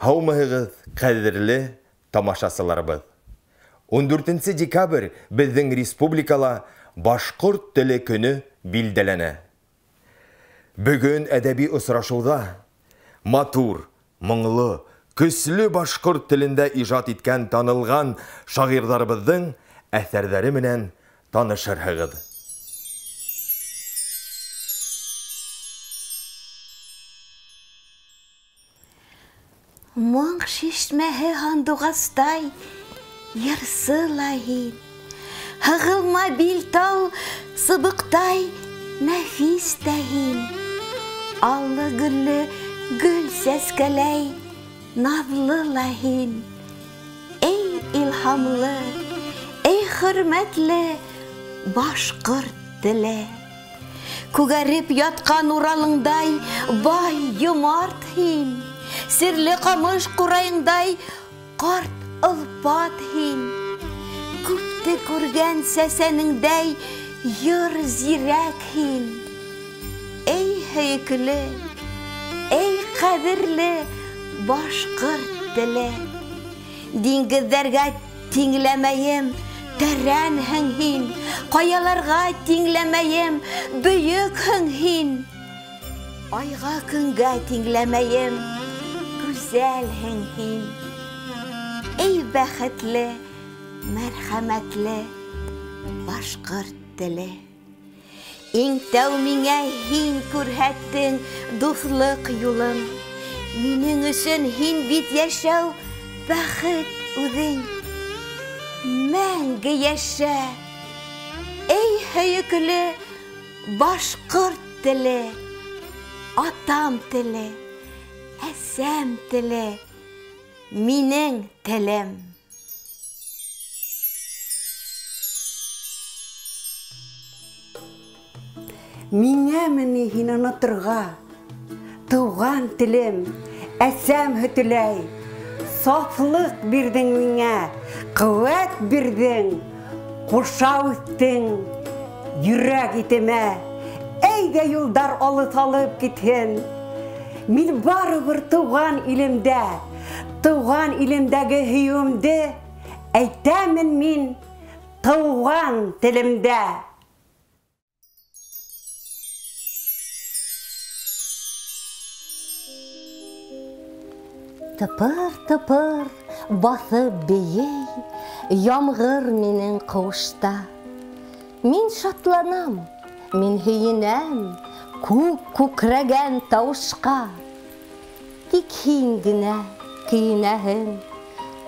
Һаумыһығыҙ, ҡәҙерле тамашасыларыбыҙ. 14 декабрь беҙҙең республикала башҡорт теле көнө билдәләнә. Бөгөн әдәби осрашыуҙа матур, моңло, көслө башҡорт телендә ижад иткән танылған шағирҙарыбыҙҙың әҫәрҙәре менән танышырһығыҙ. Моң шишмәһе һандуғастай, йырсыла һин. Һығылма билтау сыбыҡтай, нәфис тә һин. Аллы гөллө гөл сәскәләй, наҙлы ла һин. Эй илһамлы, эй хөрмәтле башҡорт теле. Күгәреп ятҡан уралыңдай, бай йомарт һин. Сирле ҡамыш ҡурайыңдай, ҡарт ылпат һин. Күпте күргән сәсәнеңдәй, йыр зирәк һин. Эй һөйөклө, эй ҡәҙерле башҡорт теле. Диңгеҙҙәргә тиңләмәйем, тәрәнһең һин. Ҡаяларға тиңләмәйем, бөйөкһең һин. Айға көнгә тиңләмәйем, güzelһең һин. Эй бәхетле, мәрхәмәтле башҡорт теле. Иң тәү миңә һин күрһәттең дуҫлыҡ юлын. Минең өсөн һин бит йәшәү бәхет үҙең. Мәңге йәшә, эй һөйөклө башҡорт теле. Атам теле, әсәм теле, минең телем. Миңәме һин оноторға? Тыуған телем, әсәм һөтөләй. Сафлыҡ бирҙең миңә, ҡеүәт бирҙең. Ҡуршау үҫтең йөрәк итемә. Әйҙә юлдар алыҫ алып китһен. Мин барыбер тыуған илемдә, тыуған илемдәге һөйөүемде әйтәмен мин тыуған телемдә. Тыпыр-тыпыр баҫып бейей, ямғыр минең ҡыуышта. Мин шатланам, мин һөйөнәм, күк күкрәгән тауышҡа. Тик һин генә көйөнәһең,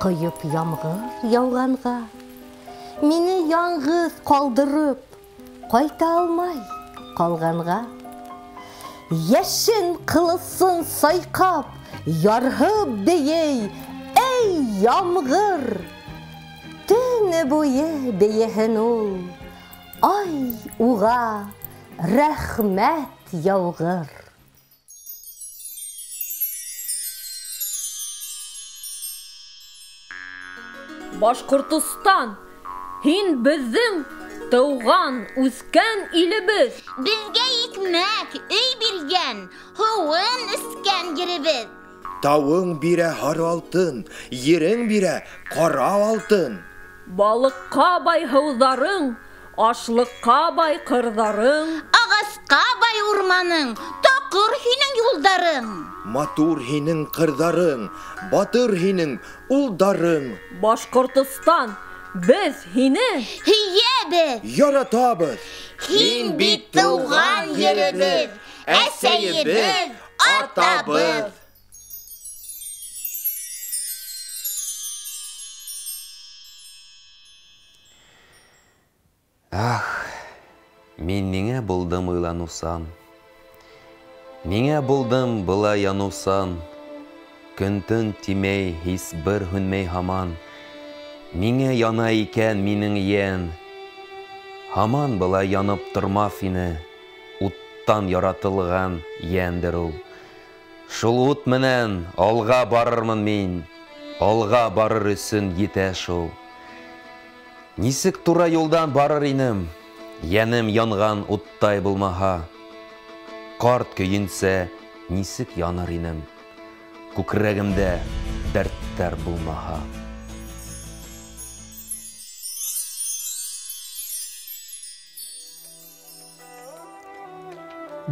ҡойоп ямғыр яуғанға. Мине яңғыҙ ҡалдырып, ҡайта алмай ҡалғанға. Йәшен ҡылысын сайҡап, ярһып бейей, эй ямғыр. Төнө буйы бейеһен ул, ай уға рәхмәт яуғыр. Башҡортостан, һин беҙҙең тыуған, үҫкән илебеҙ. Беҙгә икмәк, өй биргән, һыуын эскән еребеҙ. Тауың бирә һары алтын, ерең бирә ҡара алтын. Балыҡҡа бай һыуҙарың, ашлыҡҡа бай ҡырҙарың. Ағасҡа бай урманың, таҡыр һинең юлдарың. Матур һинең ҡырҙарың, батыр һинең улдарың. Башҡортостан, беҙ һине һөйәбеҙ, Яратабыҙ. һин бит тыуған еребеҙ, әсәйебеҙ, атабыҙ. Ах, мин ниңә булдым уйланусан? Ниңә булдым былай янусан? Көн-төн тимәй, һис бер һүнмәй һаман. Ниңә яна икән минең йән? Һаман былай янып тормаҫ ине. Уттан яратылған йәндер ул. Шул ут менән алға барырмын мин. Алға барыр өсөн етә шул. Нисек тура юлдан барыр инем, йәнем янған уттай булмаһа. Ҡарт көйөнсә, нисек яныр инем. күкрәгемдә дәрттәр булмаһа.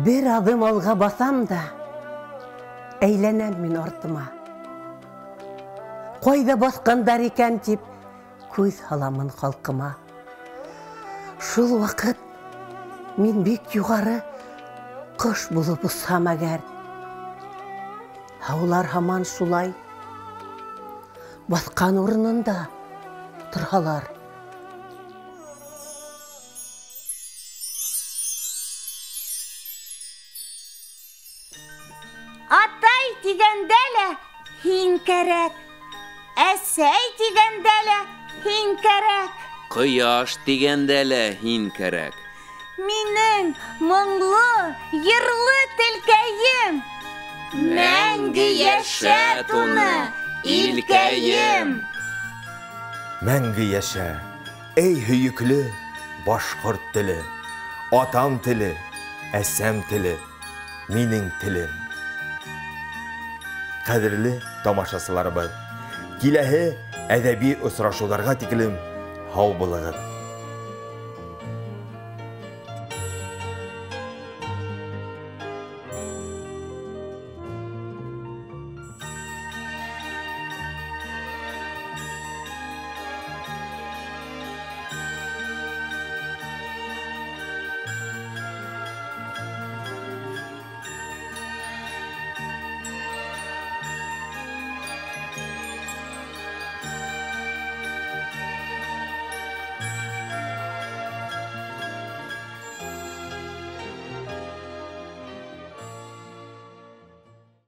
Бер адым алга басам да, әйләнәм мин артыма. Кайда баскандар икән дип, күз һаламын халкыма. Шул вакыт мин бик югары кош булып усам әгәр. Һаулар һаман шулай баскан урынында торалар. Атай дигәндә лә һин кәрәк. Әсәй дигәндә лә һин кәрәк. Кояш дигәндә лә һин кәрәк. Минең моңлы, йырлы телкәем. Мәңге яшә туны, илкәем. Мәңге яшә, эй һөйекле башкорт теле, атам теле, әсәм теле, минең телем. Кадерле тамашачыларыбыз, киләһе әдәби очрашуларга тиклем һау булыгыз.